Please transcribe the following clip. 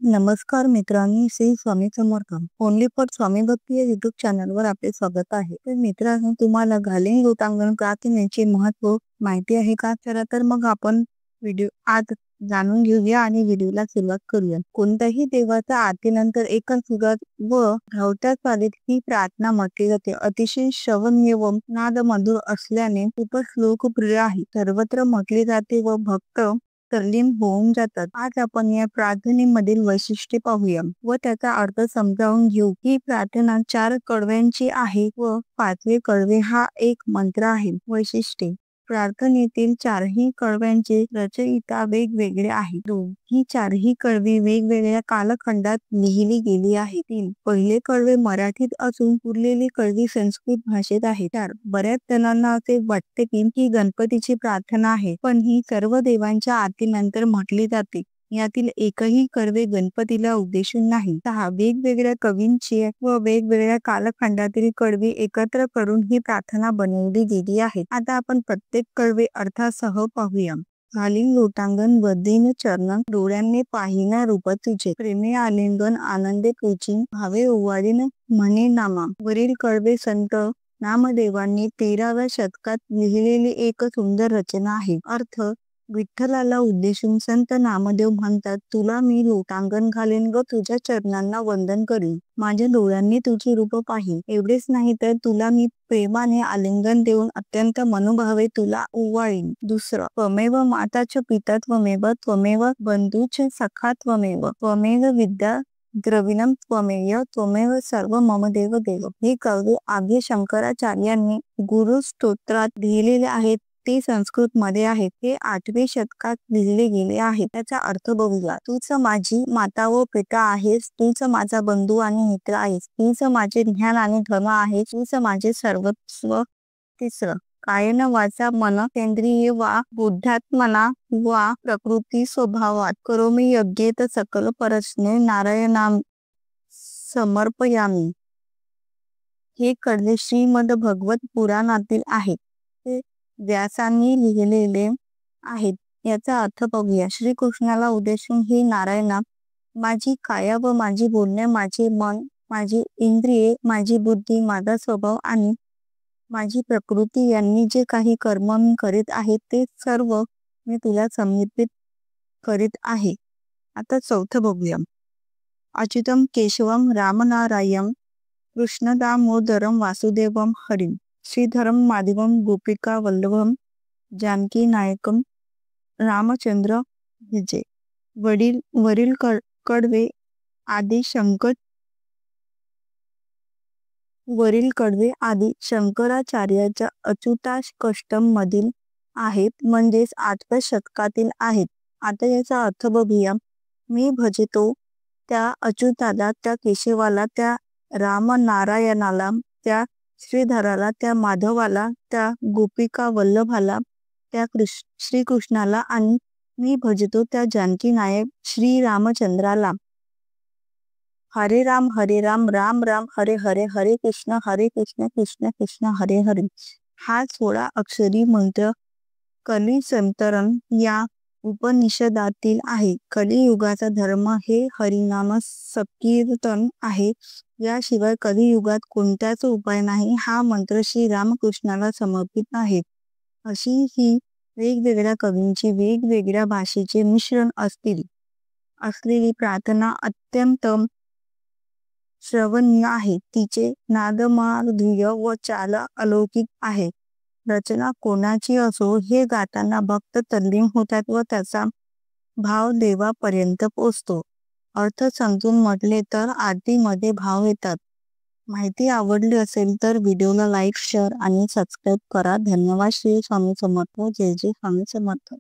नमस्कार मित्रांनो, Shri Swami Samarth. Only for स्वामी भक्ती या युट्यूब चॅनलवर आपले स्वागत आहे. तर मित्रांनो, तुम्हाला घालीन लोटांगण प्रार्थनेचे महत्व माहिती आहे का? चला तर मग आपण व्हिडिओ आज जाणून घेऊया आणि व्हिडिओला सुरुवात करूया. कोणत्याही देवाच्या आरतीनंतर एका सुरात व धावत्या चालीत ही प्रार्थना म्हटली जाते. अतिशय श्रवणीय व नाद मधुर असल्याने खूपच लोकप्रिय आहे. सर्वत्र म्हटली जाते व भक्त तल्लीन होऊन जातात. आज आपण या प्रार्थनेमधील वैशिष्ट्ये पाहूया व त्याचा अर्थ समजावून घेऊ. ही प्रार्थना 4 कडव्यांची आहे व 5वे कडवे हा एक मंत्र आहे. वैशिष्ट्ये: प्रार्थनेतील 4ही कडव्यांचे रचयिता वेगवेगळे आहेत. ही 4ही कडवी वेगवेगळ्या कालखंडात लिहिली गेली आहेत. पहिले कडवे मराठीत असून उरलेली कडवी संस्कृत भाषेत आहेत. 4. बऱ्याच जणांना असे वाटते की ही गणपतीची प्रार्थना आहे, पण ही सर्व देवांच्या आरतीनंतर म्हटली जाते. यातील एकही कडवे गणपतीला उद्देशून नाही. 6. वेगवेगळ्या कवींची व वेगवेगळ्या कालखंडातील कडवी एकत्र करून ही प्रार्थना बनवली गेली आहे. आता आपण प्रत्येक कडवे अर्थासह पाहूया. घालीन लोटांगण बदीन चरण, डोळ्यांनी पाहिना रूप तुझे, प्रेमे आलिंगन आनंदे तुझी, भावे ओवाळीन म्हणे नामा. वरील कडवे संत नामदेवांनी 13व्या शतकात लिहिलेली एक सुंदर रचना आहे. अर्थ: विठ्ठलाला उद्देशून संत नामदेव म्हणतात, तुला मी लोटांगण घालेन व तुझ्या चरणांना वंदन करीन. माझ्या डोळ्यांनी तुझी रूप पाहिन. एवढेच नाही तर तुला मी प्रेमाने आलिंगन देऊन अत्यंत मनोभावे तुला ओवाळीन. दुसरं: त्वमेव माता च पिता त्वमेव, त्वमेव बंधूच सखा त्वमेव, त्वमेव विद्या द्रविणम त्वमेय, त्वमेव सर्व मम देव देव. हे कडवे आगे शंकराचार्यांनी गुरु स्तोत्रात लिहिलेले आहेत. ते संस्कृत मध्ये आहेत. हे 8वे शतकात लिहिले गेले आहे. त्याचा अर्थ बघूया. तूच माझी माता व पिता आहेस, तूच माझा बंधू आणि मित्र आहेस, तूच माझे ज्ञान आणि धर्म आहेस, तूच माझे सर्वस्व. तिसरं: कायन वाचा मन केंद्रिय वा बुद्ध्यात्मना वा प्रकृती स्वभावात करोमी यज्ञेत सकल परस्ने नारायणाम समर्पयामी. हे कडवे श्रीमद भगवत पुराणातील आहेत. ते व्यासांनी लिहिलेले आहेत. याचा अर्थ बघूया. श्रीकृष्णाला उद्देशून हे नारायणा, माझी काया व माझी बोलणे, माझे मन, माझी इंद्रिये, माझी बुद्धी, माझा स्वभाव आणि माझी प्रकृती यांनी जे काही कर्म मी करीत आहे ते सर्व मी तुला समर्पित करीत आहे. आता चौथं बघूया. अच्युतम केशवम रामनारायण कृष्ण दामोदरम वासुदेवम हरिम, श्रीधरम माधवम गोपिका वल्लभम जानकी नायकम रामचंद्र विजय. वरील कडवे आदि शंकराचार्याच्या अच्युताष्टकम मधील आहेत, म्हणजेच 8व्या शतकातील आहेत. आता याचा अर्थ बघूया. मी भजतो त्या अच्युताला, त्या केशवाला, त्या रामनारायणाला, त्या श्रीधराला, त्या माधवाला, त्या गोपिका वल्लभाला, त्या श्रीकृष्णाला आणि मी भजतो त्या जानकी नायक श्री रामचंद्राला. हरे राम राम राम हरे हरे, हरे कृष्ण कृष्ण कृष्ण हरे हरे. हा 16 अक्षरी मंत्र कलिसंतरण या उपनिषदातील आहे. कलियुगाचा धर्म हे हरिनाम संकीर्तन आहे. याशिवाय कलियुगात कोणताच उपाय नाही. हा मंत्र श्री रामकृष्णाला समर्पित आहे. अशी ही वेगवेगळ्या कवींची वेगवेगळ्या भाषेचे मिश्रण असलेली प्रार्थना अत्यंत श्रवणीय आहे. तिचे नादमाधुर्य व चाल अलौकिक आहे. रचना कोणाची असो, हे गाताना भक्त तल्लीन होतात व त्याचा भाव देवापर्यंत पोचतो. अर्थ समजून म्हटले तर आरतीमध्ये भाव येतात. माहिती आवडली असेल तर व्हिडिओला लाईक, शेअर आणि सबस्क्राईब करा. धन्यवाद. श्री स्वामी समर्थ. जय जय स्वामी समर्थ.